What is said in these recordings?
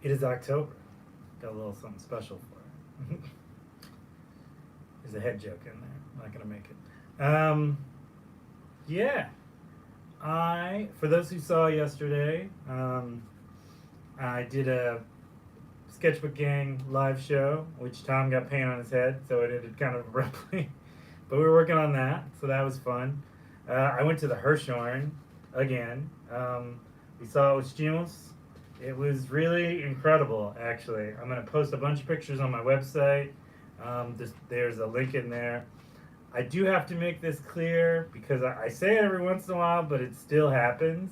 It is October. Got a little something special for it. There's a head joke in there. I'm not gonna make it. Yeah. For those who saw yesterday, I did a Sketchbook Gang live show, which Tom got paint on his head, so it ended kind of abruptly. But we were working on that, so that was fun. I went to the Hurshhorn again. We saw Osgemeos. It was really incredible, actually. I'm going to post a bunch of pictures on my website. There's a link in there. I do have to make this clear because I say it every once in a while, but it still happens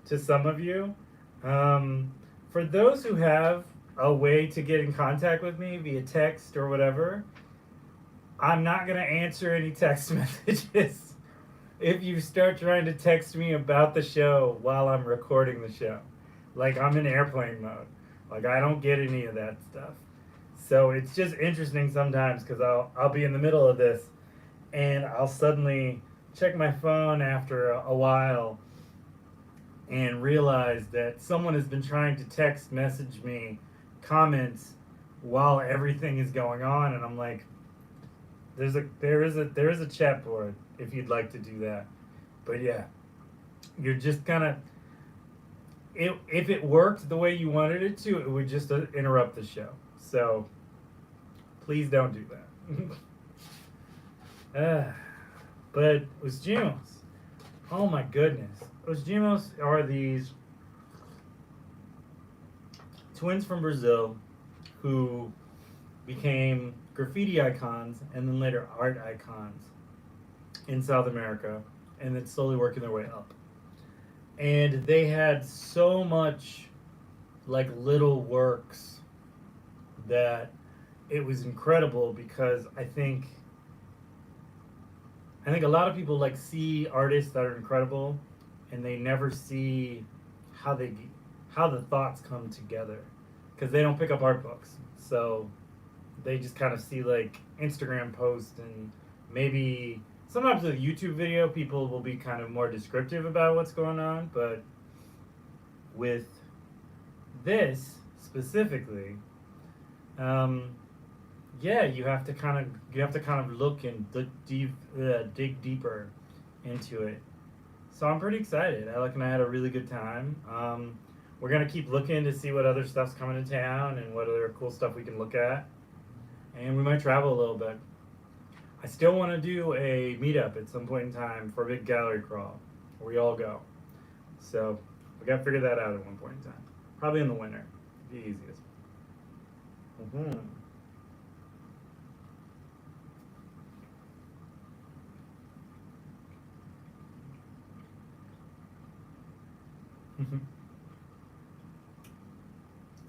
to some of you. For those who have a way to get in contact with me via text or whatever, I'm not going to answer any text messages if you start trying to text me about the show while I'm recording the show. Like, I'm in airplane mode. Like, I don't get any of that stuff. So it's just interesting sometimes because I'll be in the middle of this and I'll suddenly check my phone after a while and realize that someone has been trying to text message me comments while everything is going on, and I'm like, there is a chat board if you'd like to do that. But yeah, you're just kind of, if it worked the way you wanted it to, it would just interrupt the show. So please don't do that. But Osgemeos, oh my goodness, Osgemeos are these twins from Brazil who became graffiti icons and then later art icons in South America, and then slowly working their way up. And they had so much like little works that it was incredible because I think a lot of people like see artists that are incredible and they never see how the thoughts come together because they don't pick up art books. So they just kind of see like Instagram posts and maybe sometimes with a YouTube video people will be kind of more descriptive about what's going on, but with this specifically, yeah, you have to kind of look and dig deeper into it. So I'm pretty excited. Alec and I had a really good time. We're gonna keep looking to see what other stuff's coming to town and what other cool stuff we can look at, and we might travel a little bit. I still want to do a meetup at some point in time for a big gallery crawl where we all go. So we got to figure that out at one point in time. Probably in the winter, the easiest. Mm-hmm.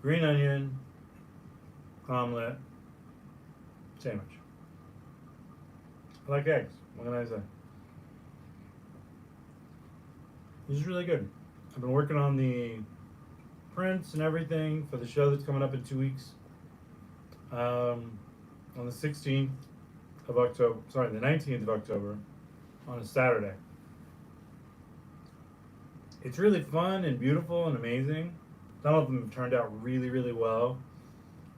Green onion, omelet, sandwich. I like eggs. What can I say? This is really good. I've been working on the prints and everything for the show that's coming up in 2 weeks. On the 16th of October, sorry, the 19th of October, on a Saturday. It's really fun and beautiful and amazing. Some of them have turned out really, really well.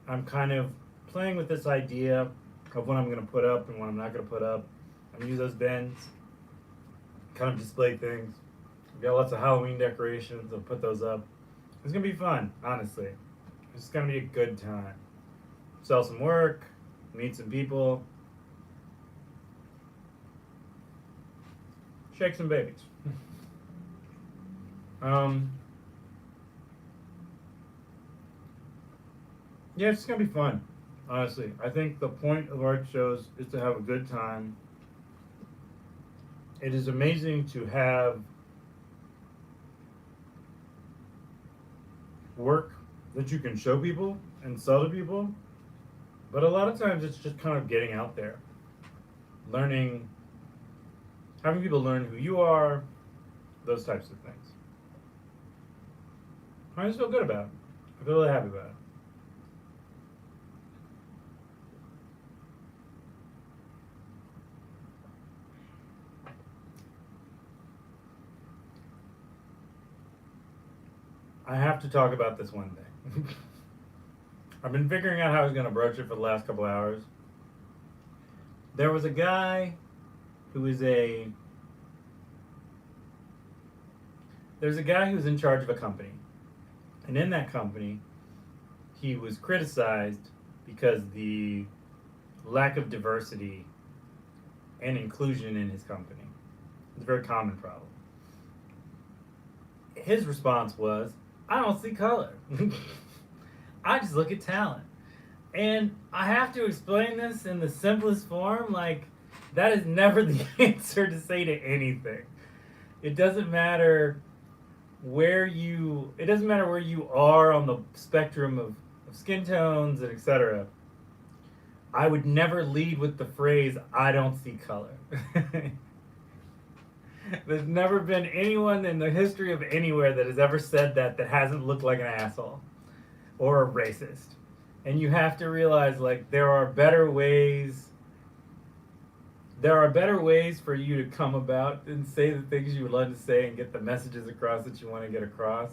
I'm kind of playing with this idea of what I'm going to put up and what I'm not going to put up. I'm going to use those bins, kind of display things. We've got lots of Halloween decorations. I'll put those up. It's going to be fun, honestly. It's going to be a good time. Sell some work, meet some people, shake some babies. Yeah, it's gonna be fun. Honestly, I think the point of art shows is to have a good time. It is amazing to have work that you can show people and sell to people, but a lot of times it's just kind of getting out there, learning, having people learn who you are, those types of things. I just feel good about it. I feel really happy about it. I have to talk about this one day. I've been figuring out how I was going to broach it for the last couple hours. There was a guy who is a. There's a guy who's in charge of a company. And in that company, he was criticized because the lack of diversity and inclusion in his company. It's a very common problem. His response was, I don't see color. I just look at talent. And I have to explain this in the simplest form. Like, that is never the answer to say to anything. It doesn't matter where you are on the spectrum of skin tones and etc. I would never lead with the phrase, I don't see color. There's never been anyone in the history of anywhere that has ever said that hasn't looked like an asshole or a racist. And you have to realize, like, there are better ways for you to come about and say the things you would love to say and get the messages across that you want to get across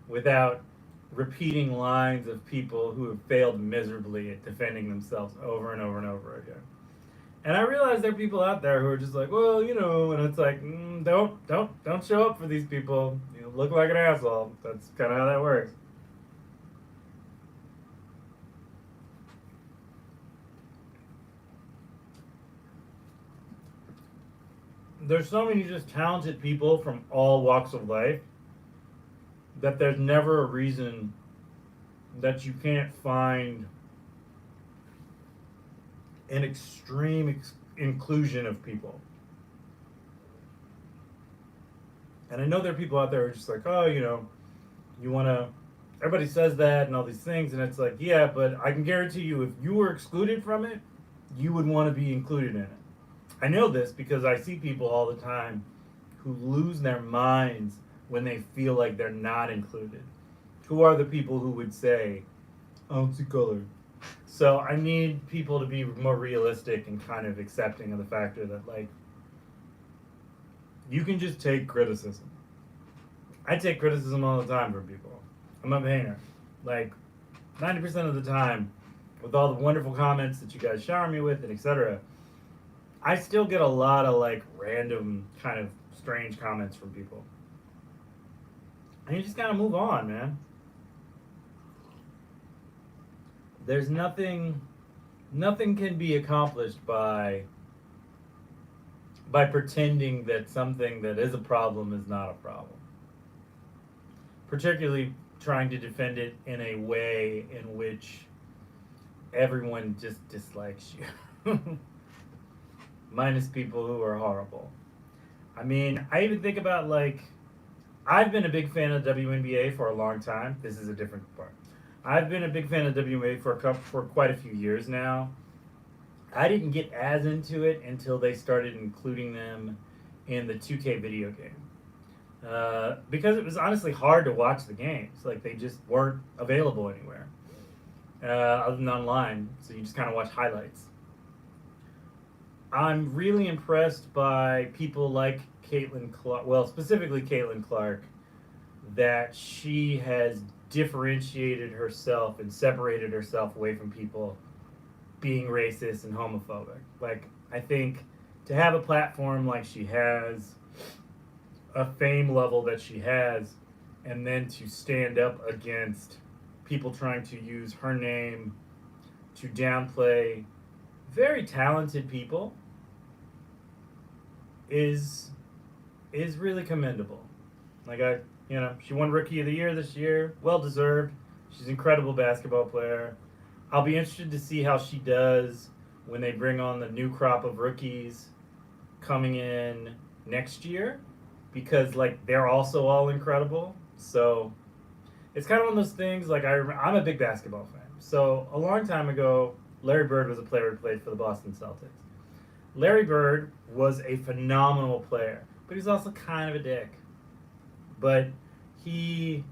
without repeating lines of people who have failed miserably at defending themselves over and over and over again. And I realize there are people out there who are just like, well, you know, and it's like, don't show up for these people. You look like an asshole. That's kind of how that works. There's so many just talented people from all walks of life that there's never a reason that you can't find an extreme inclusion of people. And I know there are people out there who are just like, oh, you know, you want to, everybody says that and all these things, and it's like, yeah, but I can guarantee you if you were excluded from it, you would want to be included in it. I know this because I see people all the time who lose their minds when they feel like they're not included. Who are the people who would say, I don't see color? So I need people to be more realistic and kind of accepting of the factor that, like, you can just take criticism. I take criticism all the time from people. I'm a painter. Like, 90% of the time, with all the wonderful comments that you guys shower me with and etc., I still get a lot of, like, random kind of strange comments from people. And you just gotta move on, man. There's nothing can be accomplished by pretending that something that is a problem is not a problem. Particularly trying to defend it in a way in which everyone just dislikes you. Minus people who are horrible. I mean, I even think about, like, I've been a big fan of WNBA for a long time. This is a different part. I've been a big fan of WNBA for quite a few years now. I didn't get as into it until they started including them in the 2K video game. Because it was honestly hard to watch the games. Like, they just weren't available anywhere. Other than online. So you just kind of watch highlights. I'm really impressed by people like Caitlin Clark, well, specifically Caitlin Clark, that she has differentiated herself and separated herself away from people being racist and homophobic. Like, I think to have a platform like she has, a fame level that she has, and then to stand up against people trying to use her name to downplay very talented people is really commendable. Like, she won Rookie of the Year this year. Well deserved. She's an incredible basketball player. I'll be interested to see how she does when they bring on the new crop of rookies coming in next year, because, like, they're also all incredible. So it's kind of one of those things, like, I'm a big basketball fan. So a long time ago, Larry Bird was a player who played for the Boston Celtics. Larry Bird was a phenomenal player, but he's also kind of a dick. But he,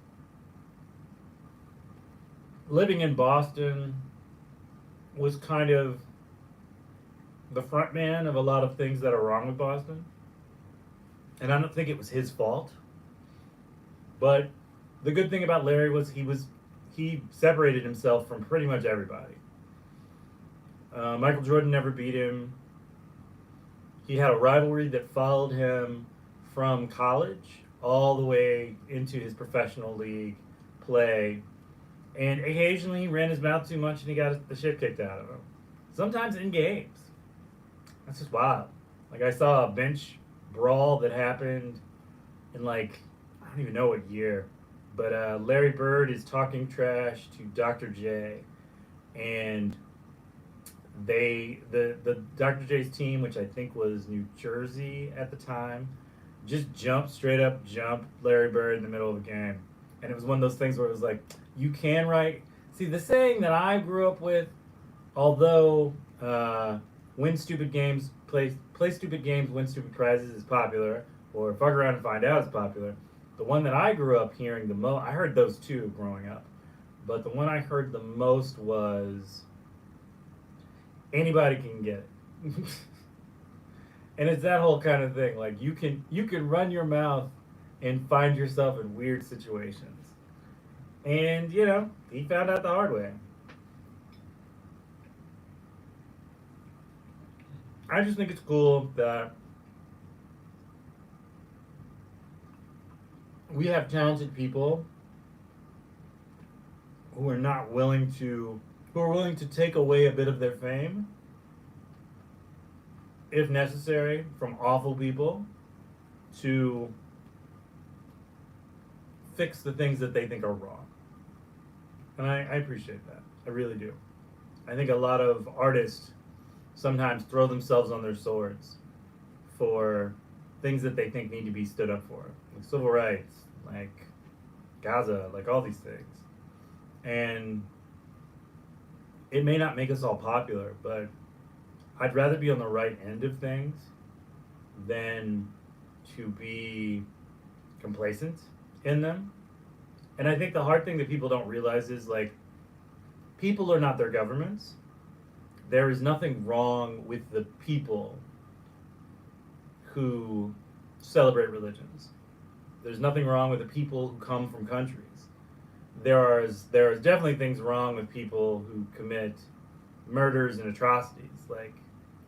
living in Boston, was kind of the front man of a lot of things that are wrong with Boston. And I don't think it was his fault. But the good thing about Larry was he separated himself from pretty much everybody. Michael Jordan never beat him. He had a rivalry that followed him from college all the way into his professional league play. And occasionally he ran his mouth too much and he got the shit kicked out of him. Sometimes in games. That's just wild. Like I saw a bench brawl that happened in like, I don't even know what year. But Larry Bird is talking trash to Dr. J. And the Dr. J's team, which I think was New Jersey at the time, just jumped Larry Bird in the middle of a game, and it was one of those things where it was like, you can write. See, the saying that I grew up with, although win stupid games, play stupid games, win stupid prizes is popular, or fuck around and find out is popular. The one that I grew up hearing the most, I heard those two growing up, but the one I heard the most was anybody can get it. And it's that whole kind of thing. Like you can run your mouth and find yourself in weird situations. And he found out the hard way. I just think it's cool that we have talented people who are willing to take away a bit of their fame, if necessary, from awful people to fix the things that they think are wrong. And I appreciate that. I really do. I think a lot of artists sometimes throw themselves on their swords for things that they think need to be stood up for, like civil rights, like Gaza, like all these things. And it may not make us all popular, but I'd rather be on the right end of things than to be complacent in them. And I think the hard thing that people don't realize is like, people are not their governments. There is nothing wrong with the people who celebrate religions. There's nothing wrong with the people who come from countries. There is definitely things wrong with people who commit murders and atrocities. Like,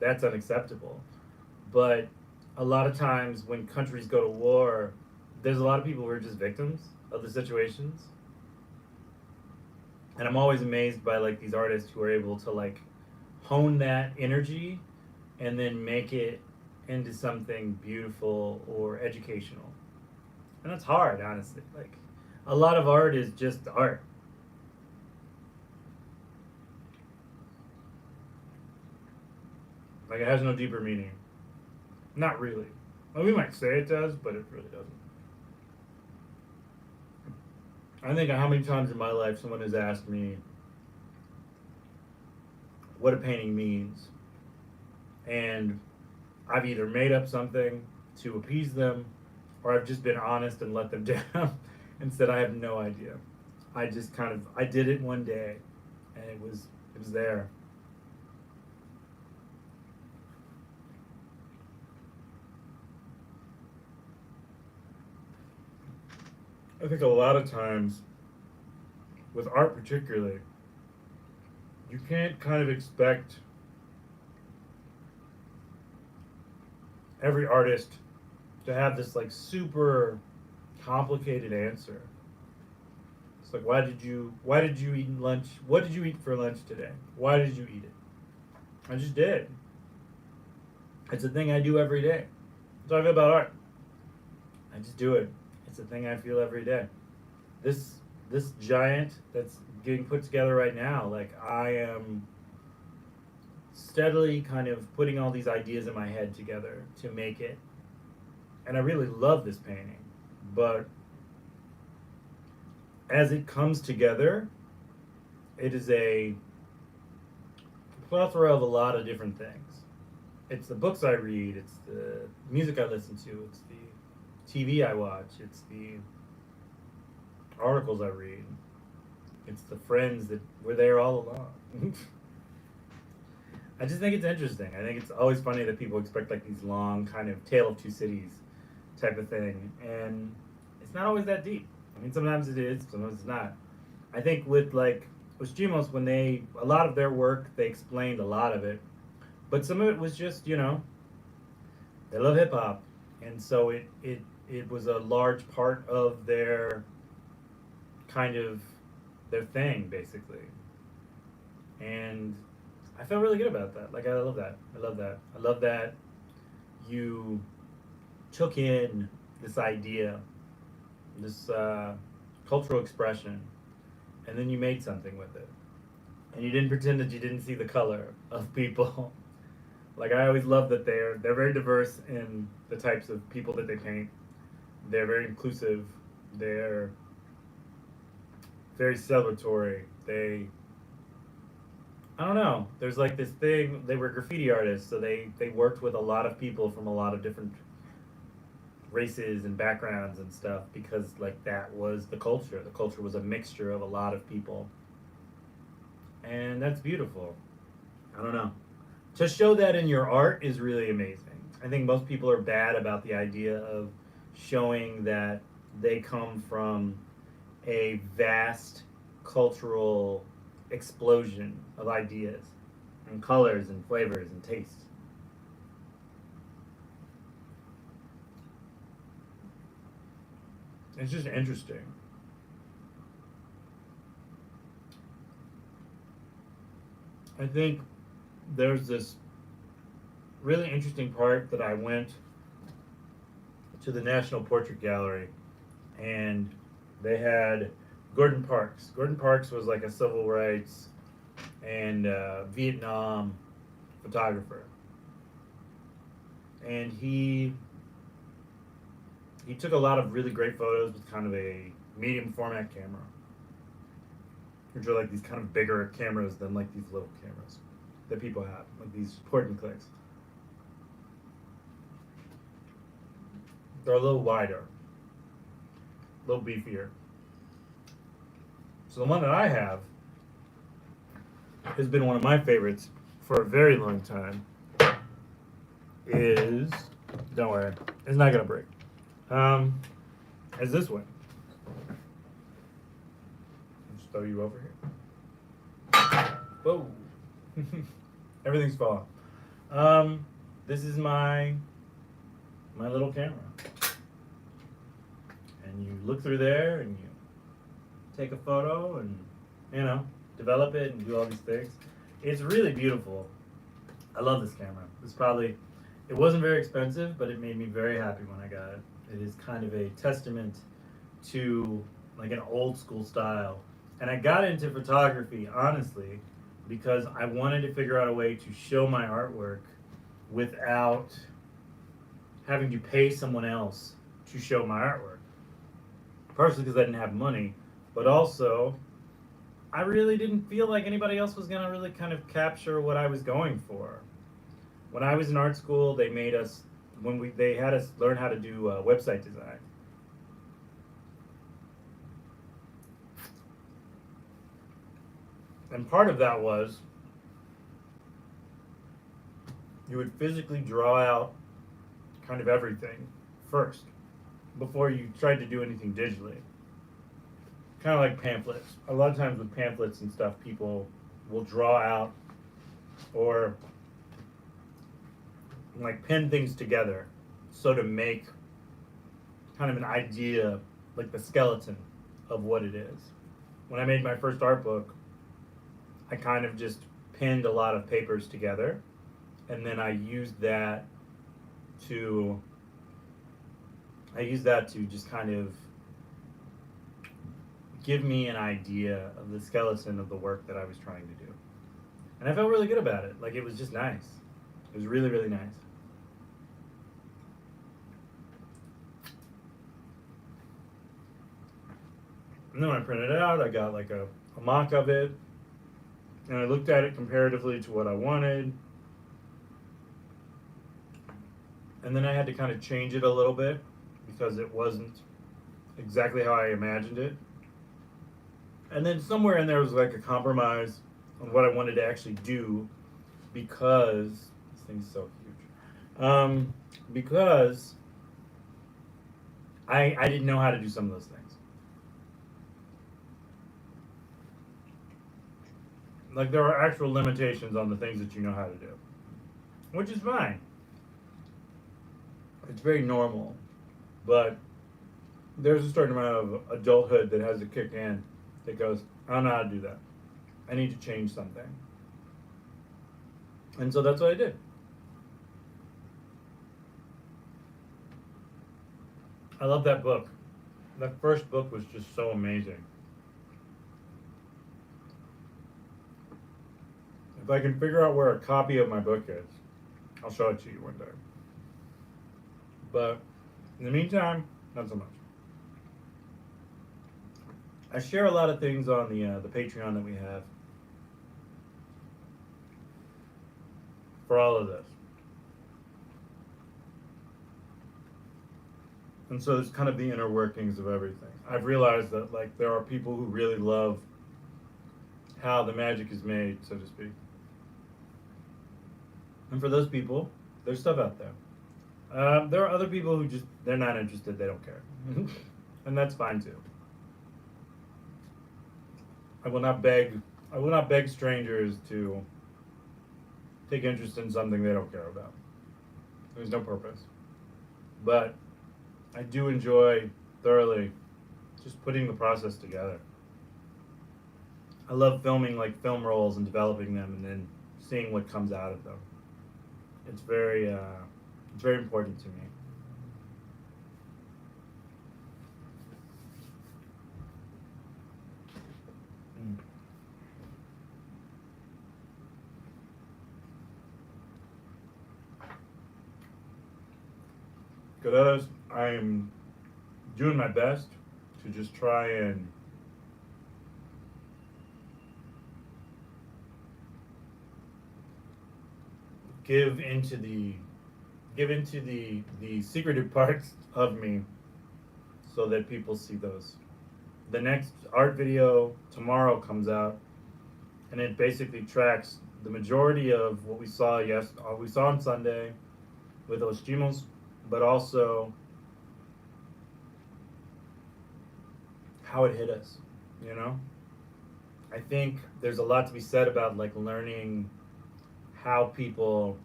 that's unacceptable. But a lot of times when countries go to war, there's a lot of people who are just victims of the situations. And I'm always amazed by like these artists who are able to like hone that energy and then make it into something beautiful or educational. And that's hard, honestly. Like, a lot of art is just art. Like, it has no deeper meaning. Not really. Well, we might say it does, but it really doesn't. I think how many times in my life someone has asked me what a painting means. And I've either made up something to appease them, or I've just been honest and let them down and said I have no idea. I just I did it one day, and it was there. I think a lot of times, with art particularly, you can't kind of expect every artist to have this like super complicated answer. It's like, why did you eat lunch? What did you eat for lunch today? Why did you eat it? I just did. It's a thing I do every day. That's how I feel about art. I just do it. It's a thing I feel every day. This giant that's getting put together right now, like, I am steadily kind of putting all these ideas in my head together to make it. And I really love this painting. But as it comes together, it is a plethora of a lot of different things. It's the books I read, it's the music I listen to, it's the TV I watch, it's the articles I read, it's the friends that were there all along. I just think it's interesting. I think it's always funny that people expect like these long kind of Tale of Two Cities type of thing, and it's not always that deep. I mean, sometimes it is, sometimes it's not. I think with like Osgemeos, when a lot of their work, they explained a lot of it, but some of it was just, they love hip hop, and so it was a large part of their kind of their thing basically, and I felt really good about that. Like I love that. I love that. I love that you took in this idea, this cultural expression, and then you made something with it. And you didn't pretend that you didn't see the color of people. Like I always love that they're very diverse in the types of people that they paint. They're very inclusive. They're very celebratory. I don't know. There's like this thing. They were graffiti artists, so they worked with a lot of people from a lot of different races and backgrounds and stuff because like that was the culture. The culture was a mixture of a lot of people, and that's beautiful. I don't know. To show that in your art is really amazing. I think most people are bad about the idea of showing that they come from a vast cultural explosion of ideas and colors and flavors and tastes. It's just interesting. I think there's this really interesting part that I went to the National Portrait Gallery and they had Gordon Parks. Gordon Parks was like a civil rights and Vietnam photographer, and he took a lot of really great photos with kind of a medium format camera, which are like these kind of bigger cameras than like these little cameras that people have, like these point and clicks. They're a little wider, a little beefier. So the one that I have has been one of my favorites for a very long time. Is don't worry, it's not gonna break. Um, is this one? Just throw you over here. Whoa, everything's falling. This is my little camera, and you look through there and you take a photo and develop it and do all these things. It's really beautiful. I love this camera. It wasn't very expensive, but it made me very happy when I got it. It is kind of a testament to like an old school style. And I got into photography honestly because I wanted to figure out a way to show my artwork without having to pay someone else to show my artwork. Partially because I didn't have money, but also I really didn't feel like anybody else was gonna really kind of capture what I was going for. When I was in art school, they had us learn how to do website design. And part of that was you would physically draw out kind of everything first before you tried to do anything digitally. Kind of like pamphlets. A lot of times with pamphlets and stuff, people will draw out or like pin things together so to make kind of an idea, like the skeleton of what it is. When I made my first art book, I kind of just pinned a lot of papers together, and then I used that to just kind of give me an idea of the skeleton of the work that I was trying to do. And I felt really good about it. Like it was just nice. It was really, really nice. And then when I printed it out, I got like a mock of it, and I looked at it comparatively to what I wanted. And then I had to kind of change it a little bit because it wasn't exactly how I imagined it. And then somewhere in there was like a compromise on what I wanted to actually do because this thing's so huge. Because I didn't know how to do some of those things. Like there are actual limitations on the things that you know how to do, which is fine. It's very normal, but there's a certain amount of adulthood that has to kick in that goes, I don't know how to do that. I need to change something. And so that's what I did. I love that book. That first book was just so amazing. If I can figure out where a copy of my book is, I'll show it to you one day. But in the meantime, not so much. I share a lot of things on the Patreon that we have for all of this. And so it's kind of the inner workings of everything. I've realized that like there are people who really love how the magic is made, so to speak. And for those people, there's stuff out there. There are other people who just, they're not interested, they don't care. And that's fine too. I will not beg strangers to take interest in something they don't care about. There's no purpose. But I do enjoy thoroughly just putting the process together. I love filming like film rolls and developing them and then seeing what comes out of them. It's very important to me. Galeras, I am doing my best to just try and give into the secretive parts of me so that people see those. The next art video tomorrow comes out and it basically tracks the majority of what we saw on Sunday with Osgemeos, but also how it hit us, you know? I think there's a lot to be said about like learning how people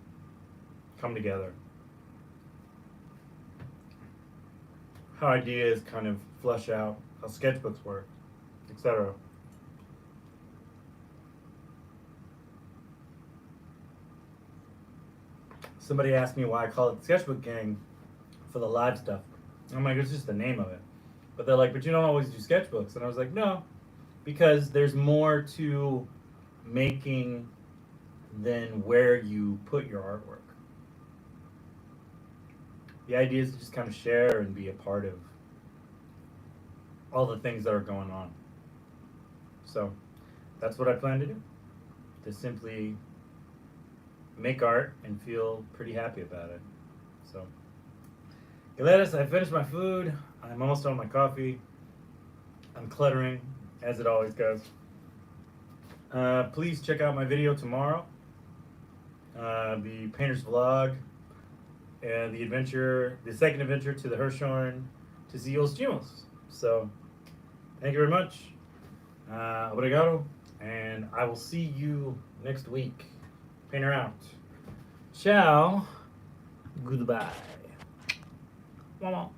come together, how ideas kind of flesh out, how sketchbooks work, etc. Somebody asked me why I call it Sketchbook Gang for the live stuff. I'm like, it's just the name of it. But they're like, but you don't always do sketchbooks. And I was like, no, because there's more to making than where you put your artwork. The idea is to just kind of share and be a part of all the things that are going on. So that's what I plan to do, to simply make art and feel pretty happy about it. So, Galeras, I finished my food. I'm almost done with my coffee. I'm cluttering, as it always goes. Please check out my video tomorrow. The painter's vlog and the second adventure to the Hurshhorn to see Osgemeos. So, thank you very much. Obrigado, and I will see you next week. Painter out. Ciao. Goodbye. Mama.